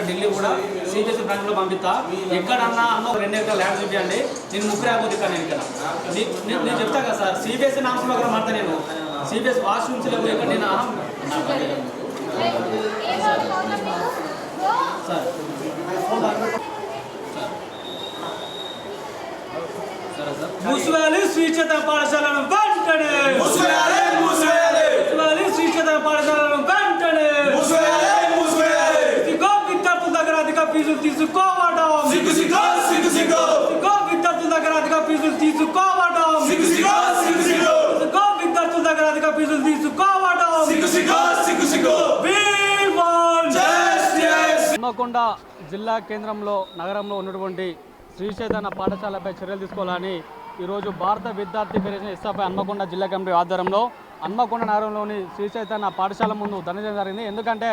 ఢిల్లీ కూడా సిబిఎస్ఈ బ్రాంచ్లో పంపిస్తా. ఎక్కడన్నా అన్న 2 ఎకరాల ల్యాండ్ చూపించండి, నేను 30 అయిపోతుంది ఇక్కడ. నేను చెప్తా కదా సార్, సిబిఎస్ఈ నామ్స్ ప్రకారం మాత్రం నేను సిబిఎస్ఈ వాష్రూమ్స్ లేవు ఇక్కడ. నేను సార్ ముస్వాలి శ్రీ చైతన్య పాఠశాలను వెంటనే శ్రీ చైతన్య పాఠశాలను వెంటనే విద్యార్థుల దగ్గర అధిక ఫీజులు తీసుకోవడం విద్యార్థుల దగ్గర అధిక ఫీజులు తీసుకోవడం విద్యార్థుల దగ్గర అధిక ఫీజులు తీసుకోవడం. హన్మకొండ జిల్లా కేంద్రంలో నగరంలో ఉన్నటువంటి శ్రీ చైతన్య పాఠశాలపై చర్యలు తీసుకోవాలని ఈరోజు భారత విద్యార్థి ఫెడరేషన్ ఎస్ఎఫ్ఐ హన్మకొండ జిల్లా కమిటీ ఆధ్వర్యంలో హన్మకొండ నగరంలోని శ్రీ చైతన్య పాఠశాల ముందు ధర్నా చేయడం జరిగింది. ఎందుకంటే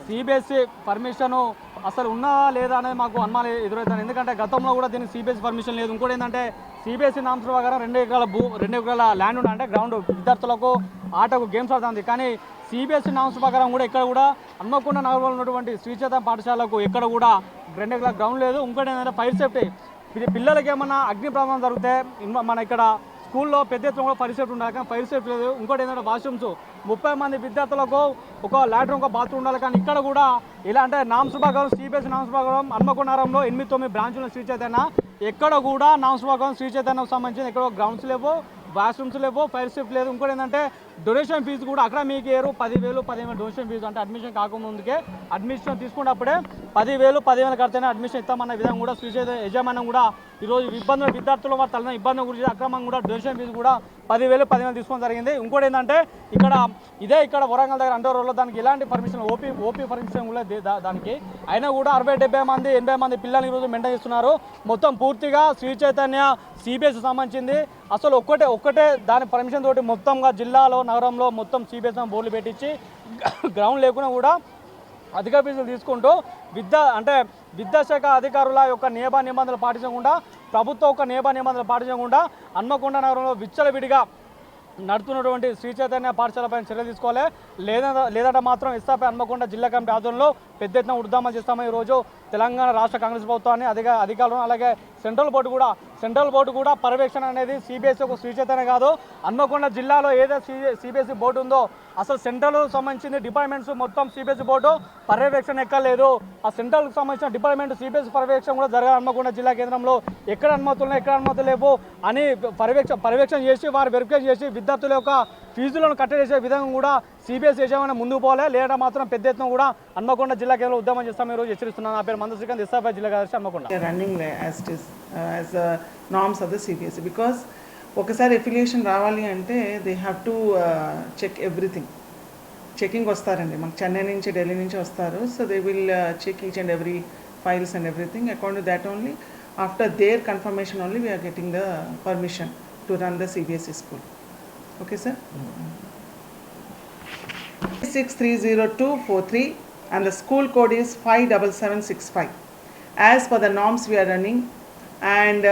సిబిఎస్ఈ పర్మిషను అసలు ఉన్నా లేదా అనేది మాకు అనుమానం ఎదురవుతుంది. ఎందుకంటే గతంలో కూడా దీనికి సిబిఎస్ఈ పర్మిషన్ లేదు. ఇంకోటి ఏంటంటే సిబిఎస్ఈ నామ్స్ ప్రకారం 2 ఎకరాల ల్యాండ్ ఉండాలంటే గ్రౌండ్ విద్యార్థులకు ఆటకు గేమ్స్ ఆడుతుంది. కానీ సిబిఎస్ఈ నామ్స్ ప్రకారం కూడా ఇక్కడ కూడా హన్మకొండ నగరంలో ఉన్నటువంటి శ్రీ చైతన్య పాఠశాలకు ఎక్కడ కూడా 2 ఎకరాల గ్రౌండ్ లేదు. ఇంకోటి ఏంటంటే ఫైర్ సేఫ్టీ, పిల్లలకి ఏమన్నా అగ్ని ప్రమాదం జరిగితే మన ఇక్కడ స్కూల్లో పెద్ద ఎత్తున కూడా ఫైర్ సేఫ్టీ ఉండాలి, కానీ ఫైర్ సేఫ్టీ లేదు. ఇంకోటి ఏంటంటే వాష్రూమ్స్ 30 మంది విద్యార్థులకు ఒక లాట్రిన్ ఒక బాత్రూమ్ ఉండాలి, కానీ ఇక్కడ కూడా ఇలా అంటే నామ్స్ ప్రకారం సిబిఎస్ఈ నామ్స్ ప్రకారం హన్మకొండ నగరంలో 8-9 బ్రాంచులు శ్రీ చైతన్య ఎక్కడ కూడా నామ్స్ ప్రకారం శ్రీ చైతన్యకు సంబంధించిన ఎక్కడ గ్రౌండ్స్ లేవు, వాష్రూమ్స్ లేవు, ఫైర్ సేఫ్టీ లేదు. ఇంకోటి ఏంటంటే డొనేషన్ ఫీజు కూడా అక్కడ మీకు 10,000-15,000 డొనేషన్ ఫీజు, అంటే అడ్మిషన్ కాకముందుకే అడ్మిషన్ తీసుకున్నప్పుడే 10,000 కడితేనే అడ్మిషన్ ఇస్తామన్న విధంగా కూడా శ్రీ చైతన్య యజమాన్యం కూడా ఈరోజు ఇబ్బందులు విద్యార్థుల వారి తలన ఇబ్బందుల గురించి అక్రమంగా కూడా డొనేషన్ ఫీజు కూడా 10,000 తీసుకోవడం జరిగింది. ఇంకోటి ఏంటంటే ఇక్కడ వరంగల్ దగ్గర అండర్ రోడ్లో దానికి ఎలాంటి పర్మిషన్ ఓపీ పర్మిషన్ కూడా దానికి అయినా కూడా 60-70 మంది 80 మంది పిల్లలు ఈరోజు మెయింటైన్ చేస్తున్నారు. మొత్తం పూర్తిగా శ్రీ చైతన్య సిబిఎస్ఈ సంబంధించింది. అసలు ఒక్కటే దాని పర్మిషన్ తోటి మొత్తంగా జిల్లాలో నగరంలో మొత్తం సిబిఎస్ఈ బోర్డులు పెట్టించి గ్రౌండ్ లేకుండా కూడా అధిక ఫీజులు తీసుకుంటూ విద్యాశాఖ అధికారుల యొక్క నిబంధనలు పాటించకుండా, ప్రభుత్వం యొక్క నిబంధనలు పాటించకుండా హన్మకొండ నగరంలో విచ్చలవిడిగా నడుతున్నటువంటి శ్రీ చైతన్య పాఠశాలపై చర్యలు తీసుకోవాలి. లేదంటే మాత్రం ఎస్ఎఫ్ఐ హన్మకొండ జిల్లా కమిటీ ఆధ్వర్యంలో పెద్ద ఎత్తున ఉద్యమం చేస్తామని ఈరోజు తెలంగాణ రాష్ట్ర కాంగ్రెస్ ప్రభుత్వాన్ని అధికారులు అలాగే సెంట్రల్ బోర్డు కూడా పర్యవేక్షణ అనేది సిబిఎస్ఈ ఒక శ్రీ చైతన్య కాదు, హన్మకొండ జిల్లాలో ఏదైతే సిబిఎస్ఈ బోర్డు ఉందో అసలు సెంట్రల్ సంబంధించిన డిపార్ట్మెంట్స్ మొత్తం సిబిఎస్ఈ బోర్డు పర్యవేక్షణ ఎక్కలేదు. ఆ సెంట్రల్కి సంబంధించిన డిపార్ట్మెంట్ సిబిఎస్ఈ పర్యవేక్షణ కూడా జరగాలి. హన్మకొండ జిల్లా కేంద్రంలో ఎక్కడ అనుమతులు ఎక్కడ అనుమతులు లేవు అని పర్యవేక్షణ చేసి వారు వెరిఫికేషన్ చేసి విద్యార్థుల యొక్క ఫీజులను కట్టేసే విధంగా కూడా సిబిఎస్ఈ యజమాని ముందుకు పోలే. లేదా మాత్రం పెద్ద ఎత్తున కూడా హన్మకొండ జిల్లా కేంద్రంలో ఉద్యమం చేస్తామని ఈరోజు హెచ్చరిస్తున్నాను. నా పేరు మందు శ్రీకాంత్, ఎస్ఎఫ్ఐ జిల్లా కార్యదర్శి Hanamkonda. Running as the norms of the CBSE because ఒకసారి ఎఫిలియేషన్ రావాలి అంటే they have to check everything. Checking వస్తారండి మనకు చెన్నై నుంచి ఢిల్లీ నుంచి వస్తారు. So they will check each and every files and everything. According to that only after their confirmation only we're getting the permission to run the CBSE school. Okay sir? 630-243 and the school code is 57765. As per the norms we are running, and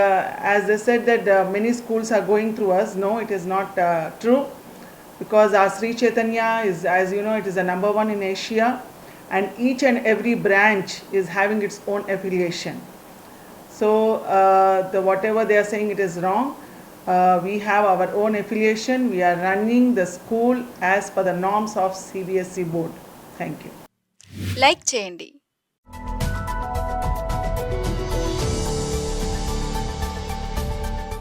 as they said that many schools are going through us, no, it is not true, because our Sri Chaitanya is, as you know, it is the number 1 in Asia, and each and every branch is having its own affiliation. So whatever they are saying, it is wrong. We have our own affiliation. We are running the school as per the norms of CBSE board. Thank you. Like చేయండి.